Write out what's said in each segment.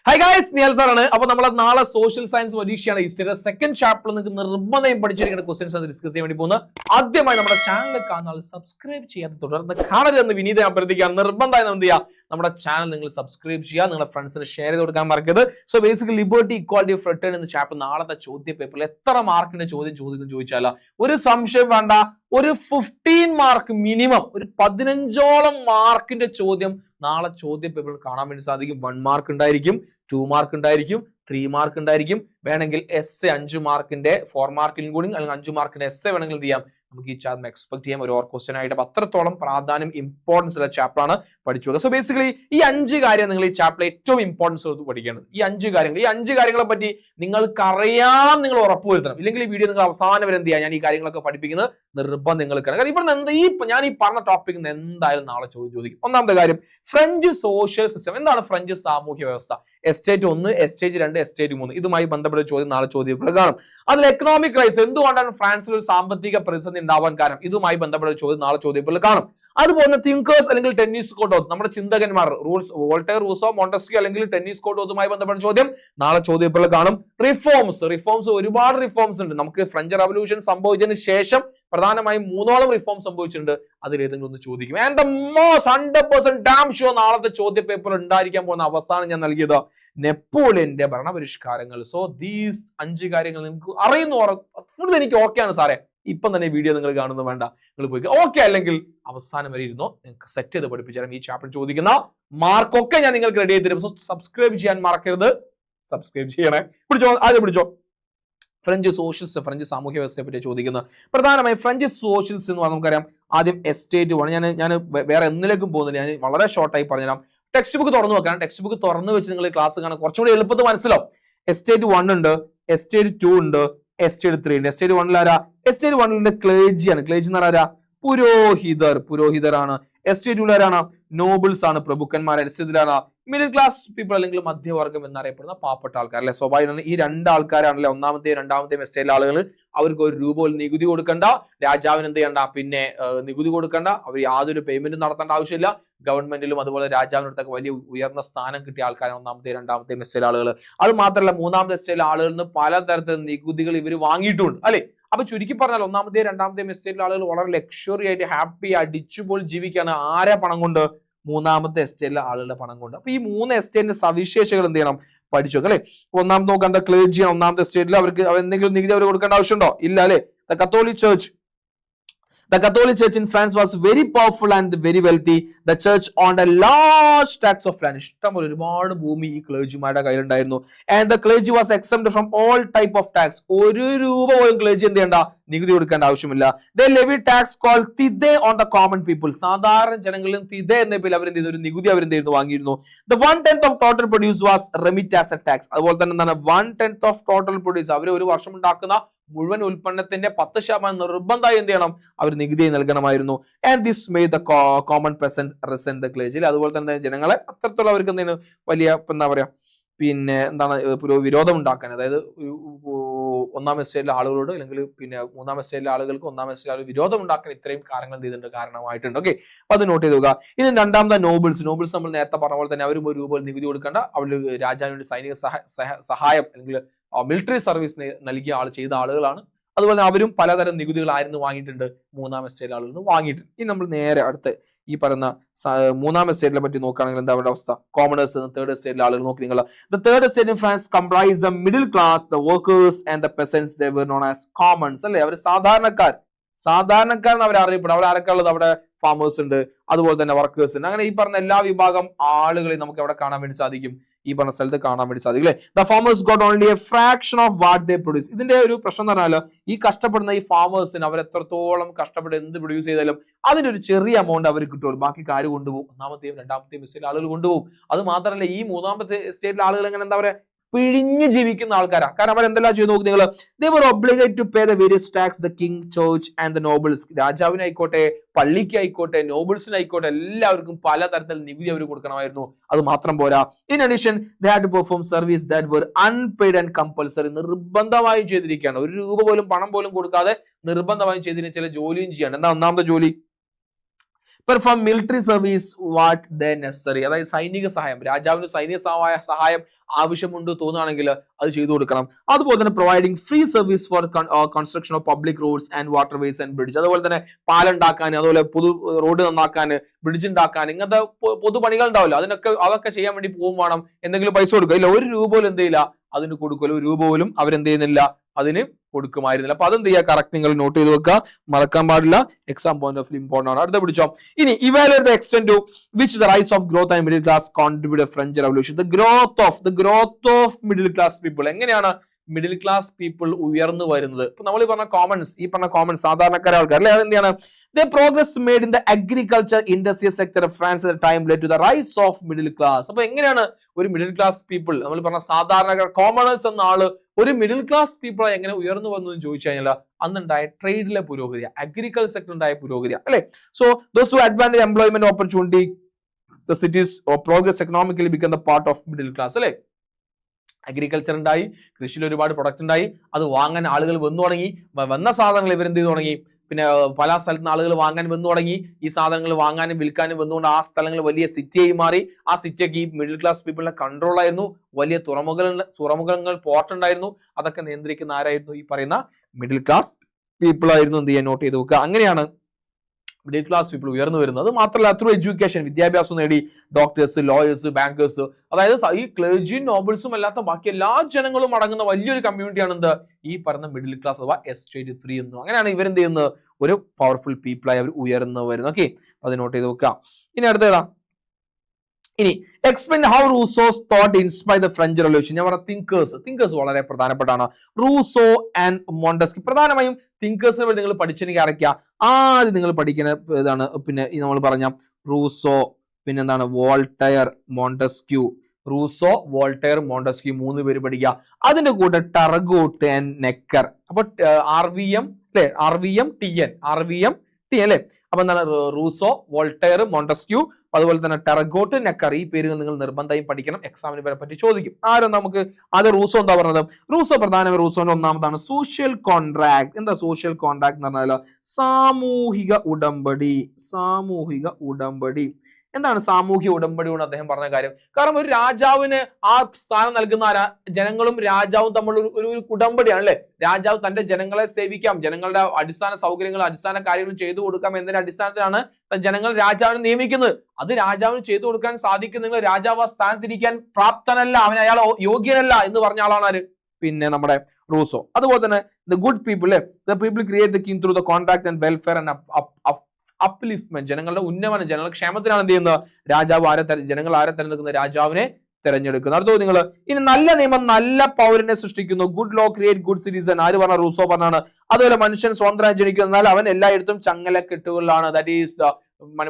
Hi guys, Niyal sir ആണ്. അപ്പോൾ നമ്മൾ നാളെ സോഷ്യൽ സയൻസ് പരീക്ഷയാണ്. ഹിസ്റ്ററിയുടെ സെക്കൻഡ് ചാപ്റ്ററിൽ നിങ്ങൾക്ക് നിർബന്ധമായും പഠിച്ചിരിക്കുന്ന ക്വസ്റ്റ്യൻസ് ആണ് ഡിസ്കസ് ചെയ്യാൻ വേണ്ടി പോകുന്നത്. ആദ്യമായി നമ്മുടെ ചാനൽ കാണാൻ സബ്സ്ക്രൈബ് ചെയ്യാൻ തുടർന്ന് കാണരുതെന്ന് വിനീത അഭ്യർത്ഥിക്കുകയാണ്. നിർബന്ധമായും എന്ത് ചെയ്യുക, നമ്മുടെ ചാനൽ നിങ്ങൾ സബ്സ്ക്രൈബ് ചെയ്യുക, നിങ്ങളുടെ ഫ്രണ്ട്സിന് ഷെയർ ചെയ്ത് കൊടുക്കാൻ മറക്കരുത്. So basically liberty equality of return എന്ന ചാപ്റ്റർ നാളത്തെ ചോദ്യ പേപ്പറിൽ എത്ര മാർക്കിന്റെ ചോദിച്ചാൽ ഒരു സംശയം വേണ്ട, ഒരു 15 മാർക്ക് മിനിമം, ഒരു 15ഓളം മാർക്കിന്റെ ചോദ്യം നാളെ ചോദ്യ പേപ്പറിൽ കാണാൻ വേണ്ടി സാധിക്കും. 1 മാർക്ക് ഉണ്ടായിരിക്കും, 2 മാർക്ക് ഉണ്ടായിരിക്കും, 3 മാർക്ക് ഉണ്ടായിരിക്കും. വേണമെങ്കിൽ എസ് 5 മാർക്കിന്റെ 4 മാർക്കിലും കൂടി അല്ലെങ്കിൽ 5 മാർക്കിന്റെ എസ് വേണമെങ്കിൽ എന്ത് ചെയ്യാം, നമുക്ക് ഈ ചാപ്റ്റർ എക്സ്പെക്ട് ചെയ്യാം. ഒരു ഓർ ക്വസ്റ്റ്യൻ ആയിട്ട് അത്രത്തോളം പ്രാധാന്യം ഇമ്പോർട്ടൻസ് ഉള്ള ചാപ്റ്റർ ആണ് പഠിച്ചു വെക്കുക. സോ ബേസിക്കലി ഈ 5 കാര്യം നിങ്ങൾ ഈ ചാപ്റ്ററിൽ ഏറ്റവും ഇമ്പോർട്ടൻസ് കൊടുത്ത് പഠിക്കേണ്ടത്. ഈ 5 കാര്യങ്ങളെ പറ്റി നിങ്ങൾക്കറിയാം, നിങ്ങൾ ഉറപ്പുവരുത്തണം. ഇല്ലെങ്കിൽ ഈ വീഡിയോ നിങ്ങൾ അവസാനം വരെ എന്ത് ചെയ്യാം, ഞാൻ ഈ കാര്യങ്ങളൊക്കെ പഠിപ്പിക്കുന്നത് നിർബന്ധം നിങ്ങൾക്ക്. കാരണം ഇവിടെ ഞാൻ ഈ പറഞ്ഞ ടോപ്പിക് എന്തായാലും നാളെ ചോദിക്കും. ഒന്നാമത്തെ കാര്യം, ഫ്രഞ്ച് സോഷ്യൽ സിസ്റ്റം. എന്താണ് ഫ്രഞ്ച് സാമൂഹ്യ വ്യവസ്ഥ? Estate 1, estate 2, estate 3. ഇതുമായി ബന്ധപ്പെട്ട ചോദ്യം നാളെ ചോദ്യത്തിൽ കാണും. അതിൽ എക്കണോമിക് ക്രൈസിസ്, എന്തുകൊണ്ടാണ് ഫ്രാൻസിൽ ഒരു സാമ്പത്തിക പ്രതിസന്ധി ഉണ്ടാവാൻ കാരണം? ഇതുമായി ബന്ധപ്പെട്ട ചോദ്യം നാളെ ചോദ്യത്തിൽ കാണും. അതുപോലെ തിങ്കേഴ്സ് അല്ലെങ്കിൽ ടെന്നീസ് കോട്ടോ, നമ്മുടെ ചിന്തകന്മാർ, വോൾട്ടയർ, റൂസോ, മോണ്ടസ്ക്യൂ അല്ലെങ്കിൽ ടെന്നീസ് കോട്ടോ, ഇതുമായി ബന്ധപ്പെട്ട ചോദ്യം നാളെ ചോദ്യത്തിൽ കാണും. റിഫോംസ് ഒരുപാട് റിഫോംസ് ഉണ്ട്. നമുക്ക് ഫ്രഞ്ച് റവല്യൂഷൻ സംഭവിച്ചതിന് ശേഷം പ്രധാനമായും 3ഓളം റിഫോം സംഭവിച്ചിട്ടുണ്ട്. അതിൽ ഏതെങ്കിലും ഒന്ന് ചോദിക്കും. And the most 100% dam sure നാളത്തെ ചോദ്യ പേപ്പർ ഉണ്ടായിരിക്കാൻ പോകുന്ന അവസാനം ഞാൻ നൽകിയത് നെപ്പോളിയന്റെ ഭരണപരിഷ്കാരങ്ങൾ. സോ ദീസ് 5 കാര്യങ്ങൾ നിങ്ങൾക്ക് അറിയുന്നു, ഫുൾ എനിക്ക് ഓക്കെയാണ് സാറേ, ഇപ്പം തന്നെ വീഡിയോ നിങ്ങൾ കാണുന്നത് വേണ്ട, നിങ്ങൾ പോയി ഓക്കെ അല്ലെങ്കിൽ അവസാനം വരെ ഇരുന്നോ, നിങ്ങൾക്ക് സെറ്റ് ചെയ്ത് പഠിപ്പിച്ചാലും ഈ ചാപ്റ്റർ ചോദിക്കുന്ന മാർക്കൊക്കെ ഞാൻ നിങ്ങൾക്ക് റെഡി ചെയ്ത് തരും. സോ സബ്സ്ക്രൈബ് ചെയ്യാൻ മറക്കരുത്, സബ്സ്ക്രൈബ് ചെയ്യണേ. പിടിച്ചോ. ഫ്രഞ്ച് സോഷ്യലിസ്റ്റ്, ഫ്രഞ്ച് സാമൂഹ്യ വ്യവസ്ഥയെ പറ്റി ചോദിക്കുന്ന പ്രധാനമായും ഫ്രഞ്ച് സോഷ്യലിസ്റ്റ് എന്ന് പറഞ്ഞാൽ നമുക്കറിയാം. ആദ്യം എസ്റ്റേറ്റ് 1. ഞാൻ വേറെ എന്തിലേക്കും പോകുന്നില്ല, ഞാൻ വളരെ ഷോർട്ടായി പറഞ്ഞുതരാം. ടെക്സ്റ്റ് ബുക്ക് തുറന്നു വെക്കണം. ടെക്സ്റ്റ് ബുക്ക് തുറന്നു വെച്ച് നിങ്ങൾ ക്ലാസ് കാണാൻ കുറച്ചുകൂടി എളുപ്പത്തിൽ മനസ്സിലാവും. എസ്റ്റേറ്റ് 1 ഉണ്ട്, എസ്റ്റേറ്റ് 2 ഉണ്ട്, എസ്റ്റേറ്റ് 3 ഉണ്ട്. എസ്റ്റേറ്റ് 1 ആരാ? എസ്റ്റേറ്റ് 1 ക്ലേജിയാണ്. ക്ലേജി എന്ന് പറഞ്ഞാൽ പുരോഹിതരാണ്. എസ്റ്റേറ്റ് 2 ആരാണ്? നോബിൾസ് ആണ്, പ്രഭുക്കന്മാർ. എസ്റ്റേറ്റിലാണ് മിഡിൽ ക്ലാസ് പീപ്പിൾ അല്ലെങ്കിൽ മധ്യവർഗം എന്നറിയപ്പെടുന്ന പാവപ്പെട്ട ആൾക്കാർ. അല്ലെ, സ്വാഭാവികം ഈ 2 ആൾക്കാരാണല്ലേ ഒന്നാമത്തെയും രണ്ടാമത്തെയും എസ്റ്റേറ്റിലെ ആളുകൾ. അവർക്ക് 1 രൂപ പോലും നികുതി കൊടുക്കണ്ട, രാജാവിന് എന്ത് ചെയ്യണ്ട, പിന്നെ നികുതി കൊടുക്കണ്ട, അവർ യാതൊരു പേയ്മെന്റും നടത്തേണ്ട ആവശ്യമില്ല. ഗവൺമെന്റിലും അതുപോലെ രാജാവിനടുത്തൊക്കെ വലിയ ഉയർന്ന സ്ഥാനം കിട്ടിയ ആൾക്കാരാണ് ഒന്നാമത്തെയും രണ്ടാമത്തെയും എസ്റ്റേറ്റിലെ ആളുകൾ. അത് മാത്രമല്ല 3ാമത്തെ എസ്റ്റേറ്റിലെ ആളുകളിൽ നിന്ന് പലതരത്തിലുള്ള നികുതികൾ ഇവർ വാങ്ങിയിട്ടുണ്ട്. അല്ലെ, അപ്പൊ ചുരുക്കി പറഞ്ഞാൽ ഒന്നാമത്തെയും രണ്ടാമത്തെയും എസ്റ്റേറ്റിലെ ആളുകൾ വളരെ ലക്ഷറി ആയിട്ട് ഹാപ്പി അടിച്ചുപോൽ ജീവിക്കാണ്. ആരെ പണം കൊണ്ട്? 3ാമത്തെ എസ്റ്റേറ്റിലെ ആളുകളുടെ പണം കൊണ്ട്. അപ്പൊ ഈ 3 എസ്റ്റേറ്റിന്റെ സവിശേഷതകൾ എന്ത് ചെയ്യണം, പഠിച്ചു വെക്കാം. അല്ലെ, ഒന്നാമത് നോക്കേണ്ട ക്ലേജിയാണ്. ഒന്നാമത്തെ എസ്റ്റേറ്റിൽ അവർക്ക് എന്തെങ്കിലും നികുതി അവർ കൊടുക്കേണ്ട ആവശ്യമുണ്ടോ? ഇല്ല. അല്ലെ, The Catholic Church in France was very powerful and very wealthy. The church owned a large tax of land. ഇഷ്ടംപോലെ ഒരുപാട് ഭൂമി ഈ ക്ലേജിമാരുടെ കയ്യിലുണ്ടായിരുന്നു. And the clergy was exempted from all type of tax. 1 രൂപ പോലും ക്ലേജി എന്ത് ചെയ്യണ്ട, നികുതി കൊടുക്കേണ്ട ആവശ്യമില്ല. They levied tax called tithe on the common people. സാധാരണ ജനങ്ങളിൽ tithe എന്ന പേരിൽ അവർ ഒരു നികുതി അവർ വാങ്ങിയിരുന്നു. The 1/10 of total produce was remit as a tax. അതുപോലെ തന്നെ എന്താണ് 1/10 of total produce, അവർ ഒരു വർഷം ഉണ്ടാക്കുന്ന മുഴുവൻ ഉൽപ്പന്നത്തിന്റെ 10% നിർബന്ധമായി എന്ത് ചെയ്യണം, അവർ നികുതി നൽകണമായിരുന്നു. And this made the common peasant resent the clergy. അതുപോലെ തന്നെ ജനങ്ങളെ അത്തരത്തിലുള്ള അവർക്ക് എന്തെങ്കിലും വലിയ എന്താ പറയാ, പിന്നെ എന്താണ് വിരോധം ഉണ്ടാക്കാൻ, അതായത് 1ാം എസ്റ്റേറ്റിലെ ആളുകളോട് അല്ലെങ്കിൽ പിന്നെ 3ാം എസ്റ്റേറ്റിലെ ആളുകൾക്ക് 1ാം എസ്റ്റേറ്റിലെ വിരോധം ഉണ്ടാക്കാൻ ഇത്രയും കാര്യങ്ങൾ ചെയ്തിട്ടുണ്ട്, കാരണമായിട്ടുണ്ട്. ഓക്കെ, അപ്പൊ അത് നോട്ട് ചെയ്ത് നോക്കുക. ഇനി 2ാമത്തെ നോബിൾസ് നമ്മൾ നേരത്തെ പറഞ്ഞ പോലെ തന്നെ അവരും 1 രൂപ നികുതി കൊടുക്കേണ്ട. അവർ രാജാവിന് വേണ്ടി സൈനിക സഹായം അല്ലെങ്കിൽ മിലിറ്ററി സർവീസ് ചെയ്ത ആളുകളാണ്. അതുപോലെ അവരും പലതരം നികുതികളായിരുന്നു വാങ്ങിയിട്ടുണ്ട്, 3ാം എസ്റ്റേറ്റിലെ ആളുകൾ വാങ്ങിയിട്ടുണ്ട്. ഇനി നമ്മൾ നേരെ അടുത്ത് ഈ പറയുന്ന 3ാം എസ്റ്റേറ്റിനെ പറ്റി നോക്കുകയാണെങ്കിൽ എന്താ അവരുടെ അവസ്ഥ? കോമണേഴ്സ്, 3rd എസ്റ്റേറ്റിലെ ആളുകൾ നോക്കി നിങ്ങൾ. The 3rd estate in France comprised the middle class, the workers and the peasants. They were known as commons. അല്ലെ, അവർ സാധാരണക്കാരെന്ന് അവർ അറിയപ്പെടും. അവർ ആരൊക്കെ ഉള്ളത്? അവിടെ ഫാമേഴ്സ് ഉണ്ട്, അതുപോലെ തന്നെ വർക്കേഴ്സ് ഉണ്ട്. അങ്ങനെ ഈ പറഞ്ഞ എല്ലാ വിഭാഗം ആളുകളെയും നമുക്ക് അവിടെ കാണാൻ വേണ്ടി സാധിക്കും, ഈ പറഞ്ഞ സ്ഥലത്ത് കാണാൻ വേണ്ടി സാധിക്കും. അല്ലെ, the farmers got only a fraction of what they produce. ഇതിന്റെ ഒരു പ്രശ്നം എന്ന് പറഞ്ഞാൽ ഈ കഷ്ടപ്പെടുന്ന ഈ ഫാമേഴ്സിന് അവർ എത്രത്തോളം കഷ്ടപ്പെട്ട് എന്ത് പ്രൊഡ്യൂസ് ചെയ്താലും അതിന്റെ ഒരു ചെറിയ എമൗണ്ട് അവർ കിട്ടുള്ളൂ. ബാക്കി കാര്യം കൊണ്ടുപോകും 1ാമത്തെയും 2ാമത്തെയും എസ്റ്റേറ്റിലെ ആളുകൾ കൊണ്ടുപോകും. അത് മാത്രമല്ല ഈ 3ാമത്തെ എസ്റ്റേറ്റിലെ ആളുകൾ എങ്ങനെ എന്താ പറയാ, പിഴിഞ്ഞ് ജീവിക്കുന്ന ആൾക്കാരാണ്. കാരണം അവർ എന്തെല്ലാം ചെയ്ത് നോക്കി നിങ്ങൾ. They were obligated to pay the various tax, the king, church and the nobles. രാജാവിനായിക്കോട്ടെ, പള്ളിക്കായിക്കോട്ടെ, നോബിൾസിനായിക്കോട്ടെ, എല്ലാവർക്കും പലതരത്തിൽ നികുതി അവർ കൊടുക്കണമായിരുന്നു. അത് മാത്രം പോരാ, in addition they had to perform service that were unpaid and compulsory. നിർബന്ധമായും ചെയ്തിരിക്കുകയാണ്. 1 രൂപ പോലും പണം പോലും കൊടുക്കാതെ നിർബന്ധമായും ചെയ്തിരിക്കുന്ന ചില ജോലിയും ചെയ്യാണ്. എന്താ 1ാമത്തെ ജോലി? Perform military service what the necessary, അതായത് സൈനിക സഹായം, രാജാവിന് സൈനിക സഹായം ആവശ്യമുണ്ട് തോന്നുകയാണെങ്കിൽ അത് ചെയ്തു കൊടുക്കണം. അതുപോലെ തന്നെ providing free service for construction of public roads and waterways and bridge, അതുപോലെ തന്നെ പാലം ഉണ്ടാക്കാൻ, അതുപോലെ റോഡ് നന്നാക്കാൻ, ബ്രിഡ്ജ് ഉണ്ടാക്കാൻ, ഇങ്ങനത്തെ പൊതുപണികൾ ഉണ്ടാവില്ല, അതൊക്കെ ചെയ്യാൻ വേണ്ടി പോകും വേണം, എന്തെങ്കിലും പൈസ കൊടുക്കുക. ഇല്ല, ഒരു രൂപ പോലും എന്ത് ചെയ്യില്ല അതിന് കൊടുക്കല്ലോ, ഒരു രൂപ പോലും അവരെന്ത് ചെയ്യുന്നില്ല അതിന് കൊടുക്കുമായിരുന്നില്ല. അപ്പൊ അതെന്ത് ചെയ്യുക, കറക്റ്റ് നിങ്ങൾ നോട്ട് ചെയ്ത് വെക്കുക, മറക്കാൻ പാടില്ല, exam point of view important ആണ്. അടുത്ത പിടിച്ചോ. ഇനി evaluate the extent to which the rise of growth and middle class contribute French revolution. The growth of middle class people, എങ്ങനെയാണ് മിഡിൽ ക്ലാസ് പീപ്പിൾ ഉയർന്നു വരുന്നത്? ഇപ്പൊ നമ്മൾ ഈ പറഞ്ഞ കോമൺസ് സാധാരണക്കാരെ ആൾക്കാർ അല്ലെ, അതെന്താണ്? The progress made in the agriculture industrial sector of France at the time led to the rise of middle class. അപ്പൊ എങ്ങനെയാണ് ഒരു മിഡിൽ ക്ലാസ് പീപ്പിൾ, നമ്മൾ പറഞ്ഞ സാധാരണക്കാർ കോമണേഴ്സ് എന്ന ആള് ഒരു മിഡിൽ ക്ലാസ് പീപ്പിൾ എങ്ങനെ ഉയർന്നു വന്നു എന്ന് ചോദിച്ചു കഴിഞ്ഞാൽ അന്നുണ്ടായ ട്രേഡിലെ പുരോഗതി, അഗ്രികൾച്ചർ സെക്ടർ ഉണ്ടായ പുരോഗതി അല്ലെ. So those who advanced employment opportunity, the cities or progress economically become the part of middle class അല്ലെ. അഗ്രികൾച്ചർ ഉണ്ടായി, കൃഷിയിൽ ഒരുപാട് പ്രൊഡക്റ്റ് ഉണ്ടായി, അത് വാങ്ങാൻ ആളുകൾ വന്നു തുടങ്ങി, വന്ന സാധനങ്ങൾ ഇവരെന്ത് ചെയ്തു തുടങ്ങി, പിന്നെ പല സ്ഥലത്ത് നിന്ന് ആളുകൾ വാങ്ങാൻ വന്നു തുടങ്ങി, ഈ സാധനങ്ങൾ വാങ്ങാനും വിൽക്കാനും വന്നുകൊണ്ട് ആ സ്ഥലങ്ങൾ വലിയ സിറ്റിയായി മാറി. ആ സിറ്റിയൊക്കെ ഈ മിഡിൽ ക്ലാസ് പീപ്പിളിന്റെ കൺട്രോൾ ആയിരുന്നു. വലിയ തുറമുഖങ്ങൾ പോർട്ട് ഉണ്ടായിരുന്നു, അതൊക്കെ നിയന്ത്രിക്കുന്ന ആരായിരുന്നു? ഈ പറയുന്ന മിഡിൽ ക്ലാസ് പീപ്പിൾ ആയിരുന്നു. എന്ത് ചെയ്യാൻ നോട്ട് ചെയ്ത് വെക്കുക. അങ്ങനെയാണ് മിഡിൽ ക്ലാസ് പീപ്പിൾ ഉയർന്നു വരുന്നത്. അത് മാത്രമല്ല ത്രൂ എഡ്യൂക്കേഷൻ, വിദ്യാഭ്യാസം നേടി ഡോക്ടേഴ്സ്, ലോയേഴ്സ്, ബാങ്കേഴ്സ്, അതായത് ഈ ക്ലർജി നോബിൾസും അല്ലാത്ത ബാക്കി എല്ലാ ജനങ്ങളും അടങ്ങുന്ന വലിയൊരു കമ്മ്യൂണിറ്റിയാണ് എന്ത് ഈ പറഞ്ഞ മിഡിൽ ക്ലാസ് അഥവാ S23 എന്നും. അങ്ങനെയാണ് ഇവരെന്ത് ചെയ്യുന്നത്, ഒരു പവർഫുൾ പീപ്പിളായി അവർ ഉയർന്നു വരുന്നത്. ഓക്കെ, അത് നോട്ട് ചെയ്ത് വെക്കാം. ഇനി അടുത്തേതാ, ഇനി explain how Rousseau's thought inspire the French revolution. ഞാൻ പറഞ്ഞ തിങ്കേഴ്സ് വളരെ പ്രധാനപ്പെട്ടാണ്. റൂസോ ആൻഡ് മോണ്ടസ്ക്യൂ, പ്രധാനമായും തിങ്കേഴ്സിനെ പറ്റി നിങ്ങൾ പഠിച്ചെനിക്ക് അറിയിക്കുക. ആദ്യം നിങ്ങൾ പഠിക്കുന്ന ഇതാണ്, പിന്നെ നമ്മൾ പറഞ്ഞ റൂസോ, പിന്നെ എന്താണ് Voltaire, Montesquieu. Rousseau, Voltaire, Montesquieu 3 പേര് പഠിക്കുക. അതിന്റെ കൂടെ ടർഗോട്ട് ആൻഡ് നെക്കർ. അപ്പൊ RVM അല്ലെ, RVM TN അല്ലെ. അപ്പൊ എന്താണ് റൂസോ, വോൾട്ടയർ, മോണ്ടസ്ക്യൂ, അതുപോലെ തന്നെ ടെറഗോട്ട്, നെക്കർ, ഈ പേരുകൾ നിങ്ങൾ നിർബന്ധമായും പഠിക്കണം. എക്സാമിന് വരെ പറ്റി ചോദിക്കും. ആരും നമുക്ക് അത് റൂസോ എന്താ പറഞ്ഞത്? റൂസോ പ്രധാനമായും റൂസോന്റെ ഒന്നാമതാണ് സോഷ്യൽ കോൺട്രാക്ട്. എന്താ സോഷ്യൽ കോൺട്രാക്ട് എന്ന് പറഞ്ഞാൽ സാമൂഹിക ഉടമ്പടി. എന്താണ് സാമൂഹിക ഉടമ്പടി കൊണ്ട് അദ്ദേഹം പറഞ്ഞ കാര്യം? കാരണം ഒരു രാജാവിന് ആ സ്ഥാനം നൽകുന്ന ജനങ്ങളും രാജാവും തമ്മിൽ ഒരു ഉടമ്പടിയാണ് അല്ലെ. രാജാവ് തന്റെ ജനങ്ങളെ സേവിക്കാം, ജനങ്ങളുടെ അടിസ്ഥാന സൗകര്യങ്ങൾ, അടിസ്ഥാന കാര്യങ്ങൾ ചെയ്തു കൊടുക്കാം എന്നതിന്റെ അടിസ്ഥാനത്തിലാണ് ജനങ്ങൾ രാജാവിനെ നിയമിക്കുന്നത്. അത് രാജാവിന് ചെയ്തു കൊടുക്കാൻ സാധിക്കുന്നെങ്കിൽ രാജാവ് ആ സ്ഥാനത്തിരിക്കാൻ പ്രാപ്തനല്ല, അയാൾ യോഗ്യനല്ല എന്ന് പറഞ്ഞ ആളാണ് ആര്? പിന്നെ നമ്മുടെ റൂസോ. അതുപോലെ തന്നെ the good people, the people create the king through the contract and welfare and upliftment, ജനങ്ങളുടെ ഉന്നമനം, ജനങ്ങളുടെ ക്ഷേമത്തിനാണ് എന്ത് ചെയ്യുന്നത് രാജാവ് ജനങ്ങൾ ആരെ തെരഞ്ഞെടുക്കുന്നത്? രാജാവിനെ തെരഞ്ഞെടുക്കുന്നത്. അടുത്തത് നിങ്ങൾ ഇനി നല്ല നിയമം നല്ല പൗരനെ സൃഷ്ടിക്കുന്നു. Good law create good citizen. ആര് പറഞ്ഞ? റൂസോ പറഞ്ഞാണ്. അതുപോലെ മനുഷ്യൻ സ്വതന്ത്രമായി ജനിക്കുന്നു, എന്നാൽ അവൻ എല്ലായിടത്തും ചങ്ങലക്കെട്ടുകളിലാണ്. ദാറ്റ് ഈസ്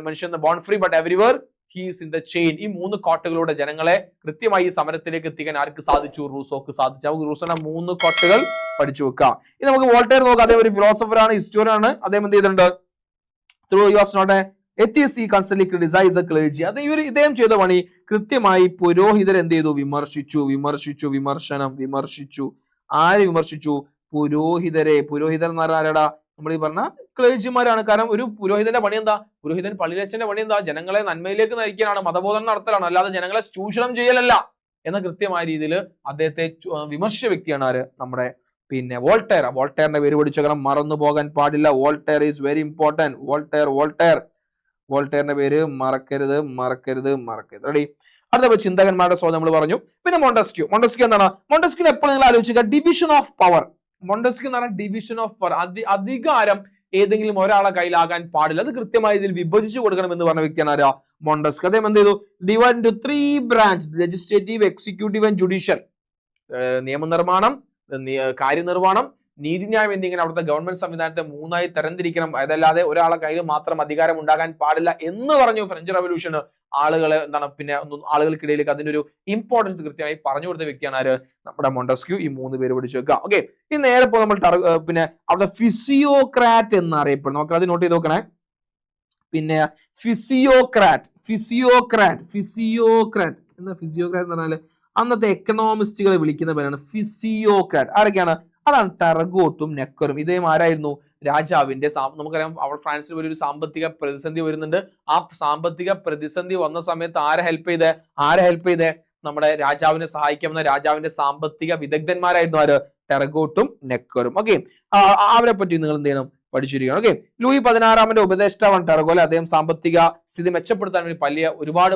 മനുഷ്യൻ bone free but everywhere he is in the chain. ഈ 3 കോട്ടകളുടെ ജനങ്ങളെ കൃത്യമായി ഈ സമരത്തിലേക്ക് എത്തിക്കാൻ ആർക്ക് സാധിച്ചു? റൂസോക്ക് സാധിച്ചു. നമുക്ക് റൂസോയുടെ 3 കോട്ടുകൾ പഠിച്ചു വെക്കാം. ഇനി നമുക്ക് വോൾട്ടയർ നോക്കാം. അദ്ദേഹം ഒരു ഫിലോസഫറാണ്, ഹിസ്റ്റോറിയനാണ്. അദ്ദേഹം എന്ത് ചെയ്തിട്ടുണ്ട്? Though he was not an atheist, he constantly criticized the clergy. അത് ഇദ്ദേഹം ചെയ്ത പണി കൃത്യമായി പുരോഹിതർ എന്ത് ചെയ്തു? വിമർശിച്ചു. ആര് വിമർശിച്ചു? പുരോഹിതരെ. പുരോഹിതർ എന്ന് പറഞ്ഞാൽ ആരാടാ? നമ്മൾ ഈ പറഞ്ഞ ക്ലേജിമാരാണ്. കാരണം ഒരു പുരോഹിതന്റെ പണി എന്താ? പുരോഹിതൻ പള്ളിയിലച്ചന്റെ പണി എന്താ? ജനങ്ങളെ നന്മയിലേക്ക് നയിക്കാനാണ്, മതബോധനം നടത്തലാണ്, അല്ലാതെ ജനങ്ങളെ ചൂഷണം ചെയ്യലല്ല എന്ന കൃത്യമായ രീതിയിൽ അദ്ദേഹത്തെ വിമർശിച്ച വ്യക്തിയാണ് ആര്? നമ്മുടെ പിന്നെ വോൾട്ടയർ. വോൾട്ടയറിന്റെ പേര് പഠിച്ചേക്കണം, മറന്നു പോകാൻ പാടില്ല. Voltaire is very important. വോൾട്ടയറിന്റെ പേര് മറക്കരുത്. റെഡി? അടുത്ത ചിന്തകന്മാരുടെ സ്വഭാവം നമ്മൾ പറഞ്ഞു. പിന്നെ മോണ്ടസ്ക്യൂ എന്താണ്? മോണ്ടസ്ക്യൂ എപ്പോഴും നിങ്ങൾ ആലോചിക്കുക, ഡിവിഷൻ ഓഫ് പവർ. മോണ്ടസ്ക്യൂ എന്ന് പറഞ്ഞാൽ ഡിവിഷൻ ഓഫ് പവർ, അധികാരം ഏതെങ്കിലും ഒരാളെ കയ്യിലാകാൻ പാടില്ല, അത് കൃത്യമായി ഇതിൽ വിഭജിച്ചു കൊടുക്കണം എന്ന് പറഞ്ഞ വ്യക്തിയാണ് ആരാ? മോണ്ടസ്ക്യൂ. അദ്ദേഹം എന്ത് ചെയ്തു? Divide into 3 branch, legislative, executive and judicial. നിയമനിർമ്മാണം, കാര്യനിർവ്വഹണം, നീതിന്യായം എന്നിങ്ങനെ അവിടുത്തെ ഗവൺമെന്റ് സംവിധാനത്തെ 3ആയി തരംതിരിക്കണം. അതല്ലാതെ ഒരാളെ കയ്യിൽ മാത്രം അധികാരം ഉണ്ടാകാൻ പാടില്ല എന്ന് പറഞ്ഞു ഫ്രഞ്ച് റവല്യൂഷന്. ആളുകളെ എന്താണ് പിന്നെ ആളുകൾക്കിടയിലേക്ക് അതിന്റെ ഒരു ഇമ്പോർട്ടൻസ് കൃത്യമായി പറഞ്ഞു കൊടുത്ത വ്യക്തിയാണ് ആര്? നമ്മുടെ മോണ്ടസ്ക്യൂ. ഈ 3 പേര് പഠിച്ചു വെക്കുക. ഓക്കെ, ഇനി നേരെ ഇപ്പോൾ നമ്മൾ പിന്നെ അവിടുത്തെ ഫിസിയോക്രാറ്റ് എന്നറിയപ്പെടുന്നു. നമുക്ക് അത് നോട്ട് ചെയ്ത് നോക്കണേ. പിന്നെ ഫിസിയോക്രാറ്റ് എന്താ? ഫിസിയോക്രാറ്റ് എന്ന് പറഞ്ഞാൽ അന്നത്തെ എക്കണോമിസ്റ്റുകളെ വിളിക്കുന്ന പേരാണ് ഫിസിയോക്രാറ്റ്. ആരൊക്കെയാണ്? അതാണ് ടെറഗോട്ടും നെക്കറും. ഇദ്ദേഹം ആരായിരുന്നു? രാജാവിന്റെ നമുക്കറിയാം അവിടെ ഫ്രാൻസിൽ വലിയൊരു സാമ്പത്തിക പ്രതിസന്ധി വരുന്നുണ്ട്. ആ സാമ്പത്തിക പ്രതിസന്ധി വന്ന സമയത്ത് ആരെ ഹെൽപ്പ് ചെയ്തേ നമ്മുടെ രാജാവിനെ സഹായിക്കാമെന്ന രാജാവിന്റെ സാമ്പത്തിക വിദഗ്ധന്മാരായിരുന്നു ആര്? ടെറഗോട്ടും നെക്കറും. ഓക്കെ, അവരെ പറ്റി നിങ്ങൾ എന്ത് ചെയ്യണം? പഠിച്ചിരിക്കണം. ഓക്കെ, ലൂയി 16 ഉപദേഷ്ടാവാണ് ടെറഗോലെ. അദ്ദേഹം സാമ്പത്തിക സ്ഥിതി മെച്ചപ്പെടുത്താൻ വേണ്ടി ഒരുപാട്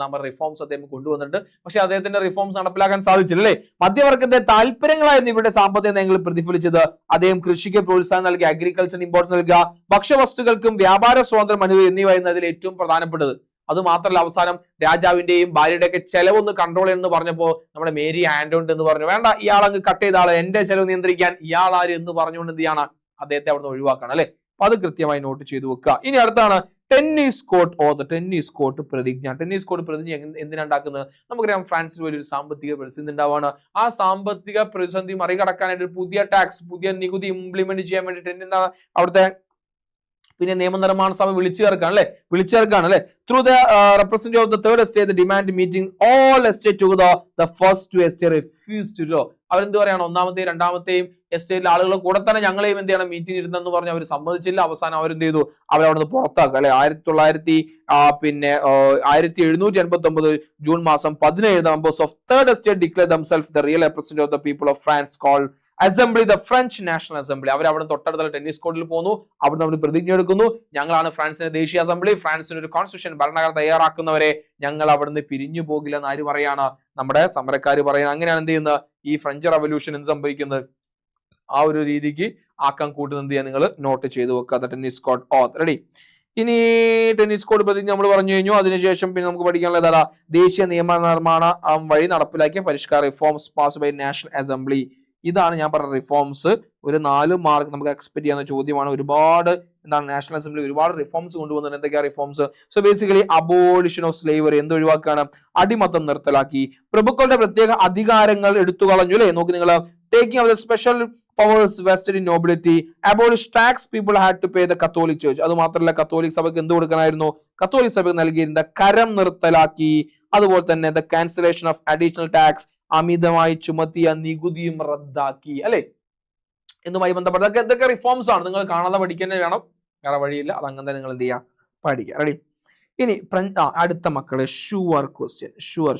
നമ്മുടെ റിഫോംസ് അദ്ദേഹം കൊണ്ടുവന്നിട്ടുണ്ട്. പക്ഷെ അദ്ദേഹത്തിന്റെ റിഫോംസ് നടപ്പിലാക്കാൻ സാധിച്ചില്ല അല്ലേ? മധ്യവർഗത്തെ താല്പര്യങ്ങളായിരുന്നു ഇവരുടെ സാമ്പത്തിക നയങ്ങളിൽ പ്രതിഫലിച്ചത്. അദ്ദേഹം കൃഷിക്ക് പ്രോത്സാഹനം നൽകി, അഗ്രികൾച്ചറിന് ഇമ്പോർട്ടൻസ് നൽകുക, ഭക്ഷ്യവസ്തുക്കൾക്കും വ്യാപാര സ്വാതന്ത്ര്യം അനുവദിക്കുക അതിൽ ഏറ്റവും പ്രധാനപ്പെട്ടത്. അത് മാത്രമല്ല, അവസാനം രാജാവിന്റെയും ഭാര്യയുടെ ഒക്കെ ചെലവൊന്ന് കൺട്രോൾ ചെയ്യുന്നു പറഞ്ഞപ്പോ നമ്മുടെ മേരി ആന്റോണ്ട് എന്ന് പറഞ്ഞു, വേണ്ട ഇയാൾ അങ്ങ് കട്ട് ചെയ്ത ആള്, എന്റെ ചെലവ് നിയന്ത്രിക്കാൻ ഇയാൾ ആര് എന്ന് പറഞ്ഞുകൊണ്ട് എന്ത് ചെയ്യാണ്? അദ്ദേഹത്തെ അവിടുന്ന് ഒഴിവാക്കണം അല്ലെ? അപ്പൊ അത് കൃത്യമായി നോട്ട് ചെയ്തു വെക്കുക. ഇനി അടുത്താണ് ടെന്നീസ് കോർട്ട് പ്രതിജ്ഞ. ടെന്നീസ് കോർട്ട് പ്രതിജ്ഞ എന്തിനാ ഉണ്ടാക്കുന്നത്? നമുക്കറിയാം ഫ്രാൻസിൽ വലിയൊരു സാമ്പത്തിക പ്രതിസന്ധി ഉണ്ടാവുകയാണ്. ആ സാമ്പത്തിക പ്രതിസന്ധി മറികടക്കാനായിട്ട് പുതിയ നികുതി ഇംപ്ലിമെന്റ് ചെയ്യാൻ വേണ്ടിയിട്ട് എന്താ അവിടുത്തെ പിന്നെ നിയമനിർമ്മാണ സഭ വിളിച്ചു ചേർക്കാണ് അല്ലെ? Through the representative of the third estate the demand meeting all estate together the first two estate refused to. അവരെന്ത് പറയാണ്? ഒന്നാമത്തെയും രണ്ടാമത്തെയും എസ്റ്റേറ്റിലെ ആളുകളെ കൂടെ തന്നെ ഞങ്ങളെയും എന്ത് ചെയ്യണം മീറ്റിംഗ് ഇരുന്നെന്ന് പറഞ്ഞ് അവർ സമ്മതിച്ചില്ല. അവസാനം അവരെന്ത് ചെയ്തു? അവരവിടുന്ന് പുറത്താക്കുക അല്ലെ? 1789 ജൂൺ മാസം 17 members of third estate declare themselves the real representative of the people of France called assembly, the French national assembly. അവർ അവിടെ തൊട്ടടുത്തുള്ള ടെന്നീസ് കോർട്ടിൽ പോകുന്നു. അവിടുന്ന് അവർ പ്രതിജ്ഞ എടുക്കുന്നു, ഞങ്ങളാണ് ഫ്രാൻസിന്റെ ദേശീയ അസംബ്ലി, ഫ്രാൻസിന് ഒരു കോൺസ്റ്റിറ്റ്യൂഷൻ ഭരണഘടന തയ്യാറാക്കുന്നവരെ ഞങ്ങൾ അവിടുന്ന് പിരിഞ്ഞു പോകില്ല എന്ന് ആര് പറയാണ്? നമ്മുടെ സമരക്കാർ പറയുന്നത്. അങ്ങനെയാണ് എന്ത് ചെയ്യുന്നത്? ഈ ഫ്രഞ്ച് റവല്യൂഷൻ എന്ത് സംഭവിക്കുന്നത്? ആ ഒരു രീതിക്ക് ആക്കാൻ കൂട്ടുന്നത് എന്ത് ചെയ്യാൻ നിങ്ങൾ നോട്ട് ചെയ്ത് വെക്കുക. ടെന്നീസ് കോർട്ട് ഓത്ത് റെഡി. ഇനി ടെന്നീസ് കോർട്ട് പ്രതിജ്ഞ നമ്മൾ പറഞ്ഞു കഴിഞ്ഞു. അതിനുശേഷം പിന്നെ നമുക്ക് പഠിക്കാനുള്ള ഏതാ? ദേശീയ നിയമനിർമ്മാണ വഴി നടപ്പിലാക്കിയ പരിഷ്കാര reforms pass by national assembly. ഇതാണ് ഞാൻ പറഞ്ഞ റിഫോംസ്. ഒരു 4 മാർക്ക് നമുക്ക് എക്സ്പെക്ട് ചെയ്യുന്ന ചോദ്യമാണ്. ഒരുപാട് നാഷണൽ അസംബ്ലി ഒരുപാട് റിഫോംസ് കൊണ്ടുവന്നിട്ടുണ്ട്. എന്തൊക്കെയാ reforms? So basically abolition of slavery, എന്ത് ഒഴിവാക്കാണ്? അടിമത്തം നിർത്തലാക്കി. പ്രഭുക്കളുടെ പ്രത്യേക അധികാരങ്ങൾ എടുത്തു കളഞ്ഞു അല്ലെ? നോക്കി നിങ്ങൾ, taking of the special powers vested in nobility, abolish tax people had to pay the Catholic church. അത് മാത്രമല്ല, കത്തോലിക് സഭയ്ക്ക് എന്ത് കൊടുക്കാനായിരുന്നു? കത്തോലിക് സഭയ്ക്ക് നൽകിയിരുന്ന കരം നിർത്തലാക്കി. അതുപോലെ തന്നെ the cancellation of additional tax, അമിതമായി ചുമത്തിയ നികുതിയും റദ്ദാക്കി അല്ലെ? എന്നുമായി ബന്ധപ്പെട്ട ഇതൊക്കെ റിഫോംസ് ആണ്. നിങ്ങൾ കാണാതെ പഠിക്കേണ്ടി വേണം, വേറെ വഴിയില്ല. അത് അങ്ങനെ നിങ്ങൾ എന്ത് ചെയ്യുക? പഠിക്കുക. റെഡി. ഇനി അടുത്ത മക്കളെ ഷുവർ ക്വസ്റ്റ്യൻ.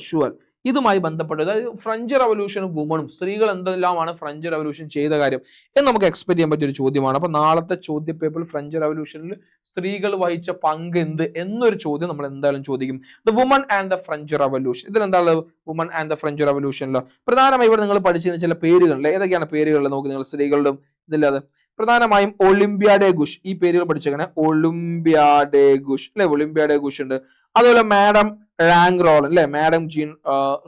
ഷുവർ ഇതുമായി ബന്ധപ്പെട്ട്, അതായത് ഫ്രഞ്ച് റവല്യൂഷനും വുമണും, സ്ത്രീകൾ എന്തെല്ലാമാണ് ഫ്രഞ്ച് റവല്യൂഷൻ ചെയ്ത കാര്യം എന്ന് നമുക്ക് എക്സ്പെക്ട് ചെയ്യാൻ പറ്റിയ ഒരു ചോദ്യമാണ്. അപ്പൊ നാളത്തെ ചോദ്യ പേപ്പറിൽ ഫ്രഞ്ച് റവല്യൂഷനിൽ സ്ത്രീകൾ വഹിച്ച പങ്ക് എന്ത് എന്നൊരു ചോദ്യം നമ്മൾ എന്തായാലും ചോദിക്കും. The woman and the French revolution. ഇതിലെന്താണ് വുമൺ ആൻഡ് ദ ഫ്രഞ്ച് റവല്യൂഷനിൽ പ്രധാനമായും ഇവിടെ നിങ്ങൾ പഠിച്ചിരുന്ന ചില പേരുകളിൽ ഏതൊക്കെയാണ് പേരുകൾ നോക്കി നിങ്ങൾ? സ്ത്രീകളുടെ ഇതില്ലാതെ പ്രധാനമായും ഒളിമ്പ്യാഡെ ഗുഷ്, ഈ പേരുകൾ പഠിച്ചേക്കണേ. ഒളിമ്പ്യാഡെ ഗുഷ് അല്ലെ? ഒളിമ്പ്യാഡെ ഗുഷ് ഉണ്ട്. അതുപോലെ മാഡം റാങ്ക് റോളൻ അല്ലെ? മാഡം ജീൻ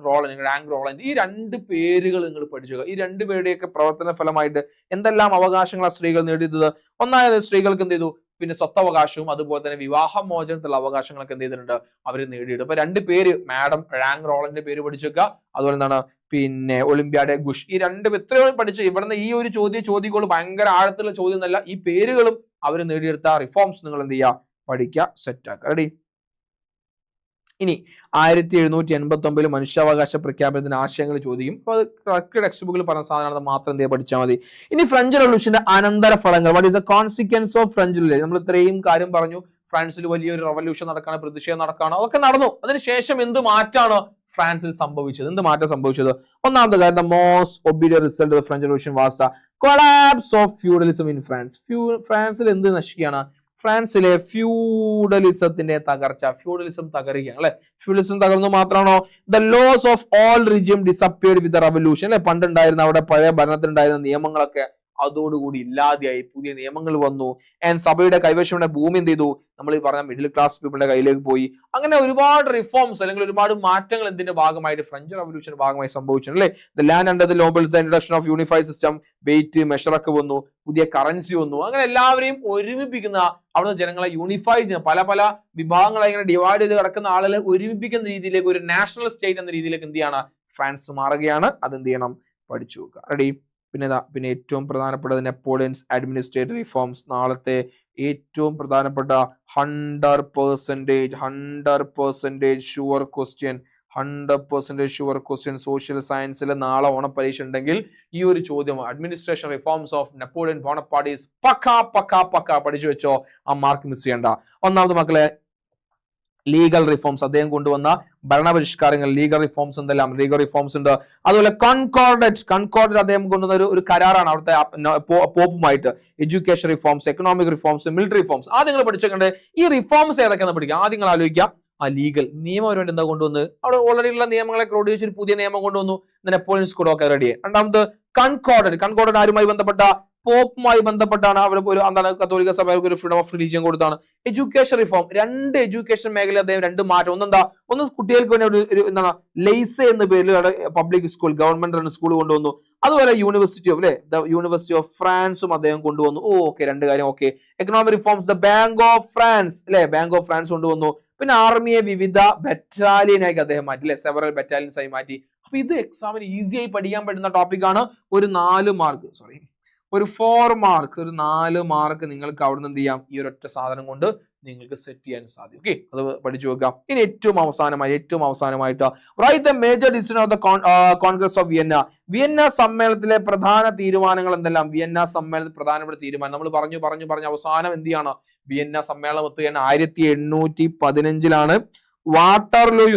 റോളൻ, റാങ്ക് റോളൻ. ഈ 2 പേരുകൾ നിങ്ങൾ പഠിച്ചു. ഈ 2 പേരുടെയൊക്കെ പ്രവർത്തന ഫലമായിട്ട് എന്തെല്ലാം അവകാശങ്ങളാണ് സ്ത്രീകൾ നേടിയത്? ഒന്നാമത് സ്ത്രീകൾക്ക് എന്ത് ചെയ്തു? പിന്നെ സ്വത്തവകാശവും അതുപോലെ തന്നെ വിവാഹമോചനത്തിലുള്ള അവകാശങ്ങളൊക്കെ എന്ത് ചെയ്തിട്ടുണ്ട്? അവർ നേടിയിട്ടുണ്ട്. അപ്പൊ 2 പേര്, മാഡം റാങ്ക് റോളന്റെ പേര് പഠിച്ചേക്കുക. അതുപോലെ എന്താണ് പിന്നെ ഒളിമ്പ്യാഡെ ഗുഷ്. ഈ 2 എത്രയോ പഠിച്ചു. ഇവിടുന്ന് ഈ ഒരു ചോദ്യങ്ങൾ ഭയങ്കര ആഴത്തുള്ള ചോദ്യം എന്നല്ല, ഈ പേരുകളും അവർ നേടിയെടുത്ത റിഫോംസ് നിങ്ങൾ എന്ത് ചെയ്യുക? പഠിക്കുക, സെറ്റ് ആക്കുക. റെഡി. ഇനി 1789 മനുഷ്യാവകാശ പ്രഖ്യാപനത്തിന് ആശയങ്ങൾ ചോദിക്കും. അപ്പൊ അത് ടെക്സ്റ്റ് ബുക്കിൽ പറഞ്ഞ സാധനമാണ്, മാത്രം എന്ത് പഠിച്ചാൽ മതി. ഇനി ഫ്രഞ്ച് റവല്യൂഷന്റെ അനന്തര ഫലങ്ങൾ. What is the consequence of French revolution? നമ്മൾ ഇത്രയും കാര്യം പറഞ്ഞു. ഫ്രാൻസിൽ വലിയൊരു റവല്യൂഷൻ നടക്കാണ്, പ്രതിഷേധം നടക്കാണ്, അതൊക്കെ നടന്നു. അതിനുശേഷം എന്ത് മാറ്റാണ് ഫ്രാൻസിൽ സംഭവിച്ചത്? എന്ത് മാറ്റം സംഭവിച്ചത്? ഒന്നാമത്തെ കാര്യം, the most obedient result of French revolution was the collapse of feudalism in France. ഫ്രാൻസിൽ എന്ത് നശിക്കുകയാണ്? ഫ്രാൻസിലെ ഫ്യൂഡലിസത്തിന്റെ തകർച്ച. ഫ്യൂഡലിസം തകരുകയാണ് അല്ലെ? ഫ്യൂഡലിസം തകർന്നു മാത്രമാണോ? The laws of old regime disappeared with the revolution അല്ലെ? പണ്ടുണ്ടായിരുന്ന അവിടെ പഴയ ഭരണത്തിലുണ്ടായിരുന്ന നിയമങ്ങളൊക്കെ അതോടുകൂടി ഇല്ലാതെയായി, പുതിയ നിയമങ്ങൾ വന്നു. ആൻഡ് സഭയുടെ കൈവശമുള്ള ഭൂമി എന്ത് ചെയ്തു? നമ്മൾ ഈ പറഞ്ഞ മിഡിൽ ക്ലാസ് പീപ്പിളിന്റെ കയ്യിലേക്ക് പോയി. അങ്ങനെ ഒരുപാട് റിഫോംസ് അല്ലെങ്കിൽ ഒരുപാട് മാറ്റങ്ങൾ എന്തിന്റെ ഭാഗമായിട്ട്? ഫ്രഞ്ച് റവല്യൂഷന്റെ ഭാഗമായി സംഭവിച്ചു അല്ലേ? The land under the nobles, introduction of unified system, weight മെഷറൊക്കെ വന്നു, പുതിയ കറൻസി വന്നു. അങ്ങനെ എല്ലാവരെയും ഒരുമിപ്പിക്കുന്ന, അവിടുത്തെ ജനങ്ങളെ യൂണിഫൈ ചെയ്യുന്ന, പല പല വിഭാഗങ്ങളെ ഇങ്ങനെ ഡിവൈഡ് ചെയ്ത് കിടക്കുന്ന ആളുകളെ ഒരുമിപ്പിക്കുന്ന രീതിയിലേക്ക്, ഒരു നാഷണൽ സ്റ്റേറ്റ് എന്ന രീതിയിലേക്ക് എന്ത് ചെയ്യാണ്? ഫ്രാൻസ് മാറുകയാണ്. അതെന്ത് ചെയ്യണം? പഠിച്ചു നോക്കുക. റെഡി. പിന്നെ ഏറ്റവും പ്രധാനപ്പെട്ടത് നെപ്പോളിയൻസ് അഡ്മിനിസ്ട്രേറ്റീവ് റിഫോംസ്. നാളത്തെ ഏറ്റവും പ്രധാനപ്പെട്ട 100% sure question, 100% sure question social സയൻസിൽ നാളെ ഓണപ്പരീക്ഷ ഉണ്ടെങ്കിൽ ഈ ഒരു ചോദ്യം administration reforms of Napoleon Bonaparte is പക്ക പഠിച്ചു വെച്ചോ, ആ മാർക്ക് മിസ് ചെയ്യണ്ട. ഒന്നാമത് മക്കളെ ലീഗൽ റിഫോംസ്, അദ്ദേഹം കൊണ്ടുവന്ന ഭരണപരിഷ്കാരങ്ങൾ, ലീഗൽ റിഫോംസ് എന്തെല്ലാം, ലീഗൽ റിഫോംസ് ഉണ്ട്. അതുപോലെ കൺകോർഡറ്റ് അദ്ദേഹം കൊണ്ടുവന്ന ഒരു കരാറാണ് അവിടുത്തെ പോപ്പുമായിട്ട്. Education reforms, economic reforms, military reforms, ആ നിങ്ങൾ പഠിച്ചേക്കണ്ടേ. ഈ റിഫോംസ് ഏതൊക്കെയാണെന്ന് പഠിക്കുക. ആദ്യം നിങ്ങൾ ആലോചിക്കാം, ആ ലീഗൽ നിയമപരമായിട്ട് എന്താ കൊണ്ടുവന്ന്, അവിടെ ഓൾറെഡി ഉള്ള നിയമങ്ങളെ ക്രോഡീകരിച്ച് ഒരു പുതിയ നിയമം കൊണ്ടുവന്നു, നെപ്പോളിയൻസ് കോഡ് ഒക്കെ റെഡി. രണ്ടാമത് കൺകോർഡന്റ് ആരുമായി ബന്ധപ്പെട്ട, പോപ്പുമായി ബന്ധപ്പെട്ടാണ്. അവർ ഒരു എന്താണ് കത്തോലിക്ക സഭ ഒരു ഫ്രീഡം ഓഫ് റിലീജിയൻ കൊടുത്താണ്. എഡ്യൂക്കേഷൻ റിഫോം, 2 എഡ്യൂക്കേഷൻ മേഖല അദ്ദേഹം 2 മാറ്റം. ഒന്ന് കുട്ടികൾക്ക് വേണ്ടി ഒരു എന്താണ് ലൈസ എന്ന പേരിൽ പബ്ലിക് സ്കൂൾ, ഗവൺമെന്റ് സ്കൂൾ കൊണ്ടുവന്നു. അതുപോലെ യൂണിവേഴ്സിറ്റി ഓഫ് ഫ്രാൻസും അദ്ദേഹം കൊണ്ടുവന്നു. ഓക്കെ, 2 കാര്യം. Okay, economic reforms, the bank of France bank of France കൊണ്ടുവന്നു. പിന്നെ ആർമിയെ വിവിധ ബറ്റാലിയനായി അദ്ദേഹം മാറ്റി, സെവറൽ ബറ്റാലിയൻസ് ആയി മാറ്റി. അപ്പൊ ഇത് എക്സാമിന് ഈസിയായി പഠിക്കാൻ പറ്റുന്ന ടോപ്പിക്കാണ്. ഒരു 4 മാർക്ക്, ഒരു 4 മാർക്സ്, ഒരു 4 മാർക്ക് നിങ്ങൾക്ക് അവിടുന്ന് എന്ത് ചെയ്യാം, ഈ ഒരൊറ്റ സാധനം കൊണ്ട് നിങ്ങൾക്ക് സെറ്റ് ചെയ്യാൻ സാധിക്കും. ഓക്കെ, അത് പഠിച്ചു വെക്കാം. ഇനി ഏറ്റവും അവസാനമായിട്ട് write the major decision of the congress of Vienna. Vienna സമ്മേളനത്തിലെ പ്രധാന തീരുമാനങ്ങൾ എന്തെല്ലാം? വിയന്ന സമ്മേളനത്തിൽ പ്രധാനപ്പെട്ട തീരുമാനം നമ്മൾ പറഞ്ഞു അവസാനം എന്ത് ചെയ്യാണ്, വിയന്ന സമ്മേളനം ഒത്തുകയാണ് 1815 വാട്ടർലൂ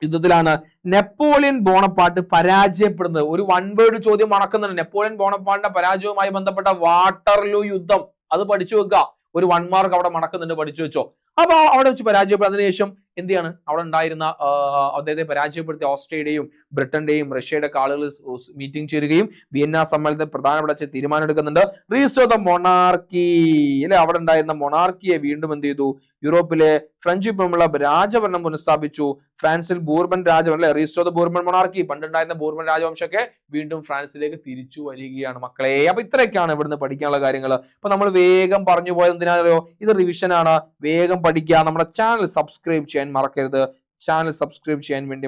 യുദ്ധത്തിലാണ് നെപ്പോളിയൻ ബോണപ്പാർട്ട് പരാജയപ്പെടുന്നത്. ഒരു 1 വേർഡ് ചോദ്യം മറക്കുന്നുണ്ട്. നെപ്പോളിയൻ ബോണപ്പാർട്ടിന്റെ പരാജയവുമായി ബന്ധപ്പെട്ട വാട്ടർലൂ യുദ്ധം, അത് പഠിച്ചു വെക്കുക. ഒരു 1 മാർക്ക് അവിടെ മടക്കുന്നുണ്ട്, പഠിച്ചു വെച്ചോ. അപ്പൊ അവിടെ വെച്ച് പരാജയപ്പെടും. അതിനുശേഷം എന്ത് ചെയ്യാണ്, അവിടെ ഉണ്ടായിരുന്ന അദ്ദേഹത്തെ പരാജയപ്പെടുത്തിയ ഓസ്ട്രേലിയയും ബ്രിട്ടന്റെയും റഷ്യയുടെ ആളുകൾ മീറ്റിംഗ് ചേരുകയും വിയന്ന സമ്മേളനത്തിൽ പ്രധാനപ്പെട്ട തീരുമാനം എടുക്കുന്നുണ്ട്. റീസ്റ്റോർ ദ മൊണാർക്കി, അവിടെ ഉണ്ടായിരുന്ന മൊണാർക്കിയെ വീണ്ടും എന്ത് ചെയ്തു, യൂറോപ്പിലെ ഫ്രഞ്ച് വിപ്ലവമുള്ള രാജഭരണം പുനഃസ്ഥാപിച്ചു. ഫ്രാൻസിൽ ബൂർബൻ രാജഭരണം, റീസ്റ്റോർ ദ ബൂർബൻ മൊണാർക്കി, പണ്ടുണ്ടായിരുന്ന ബൂർബൻ രാജവംശമൊക്കെ വീണ്ടും ഫ്രാൻസിലേക്ക് തിരിച്ചു വരികയാണ് മക്കളെ. അപ്പൊ ഇത്രയൊക്കെയാണ് ഇവിടുന്ന് പഠിക്കാനുള്ള കാര്യങ്ങൾ. അപ്പൊ നമ്മൾ വേഗം പറഞ്ഞു പോയത് എന്തിനാണോ, ഇത് റിവിഷൻ ആണ്, വേഗം പഠിക്കുക. നമ്മുടെ ചാനൽ സബ്സ്ക്രൈബ് ചെയ്യാൻ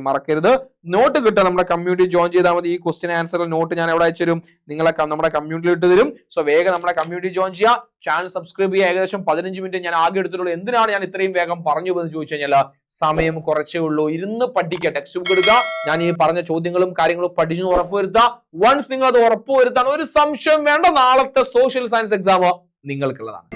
മറക്കരുത്. നോട്ട് കിട്ടുക, നമ്മുടെ കമ്മ്യൂണിറ്റി ജോയിൻ ചെയ്താൽ മതി. ഈ ക്വസ്റ്റ്യൻ ആൻസർ നോട്ട് ഞാൻ എവിടെ അയച്ചു തരും, നിങ്ങളെ നമ്മുടെ കമ്മ്യൂണിറ്റിയിൽ ഇട്ട് തരും. സോ വേഗം നമ്മുടെ കമ്മ്യൂണിറ്റി ജോയിൻ ചെയ്യുക, ചാനൽ സബ്സ്ക്രൈബ് ചെയ്യുക. ഏകദേശം 15 മിനിറ്റ് ഞാൻ ആകെ എടുത്തിട്ടുള്ളൂ. എന്തിനാണ് ഞാൻ ഇത്രയും വേഗം പറഞ്ഞു എന്ന് ചോദിച്ചു കഴിഞ്ഞാൽ സമയം കുറച്ചേ ഉള്ളൂ. ഇരുന്ന് പഠിക്കുക, ടെക്സ്റ്റ് ബുക്ക് എടുക്കുക. ഞാൻ ഈ പറഞ്ഞ ചോദ്യങ്ങളും കാര്യങ്ങളും പഠിച്ചു ഉറപ്പുവരുത്തുക. വൺസ് നിങ്ങൾ അത് ഉറപ്പുവരുത്താൻ ഒരു സംശയം വേണ്ട, നാളത്തെ സോഷ്യൽ സയൻസ് എക്സാം നിങ്ങൾക്കുള്ളതാണ്.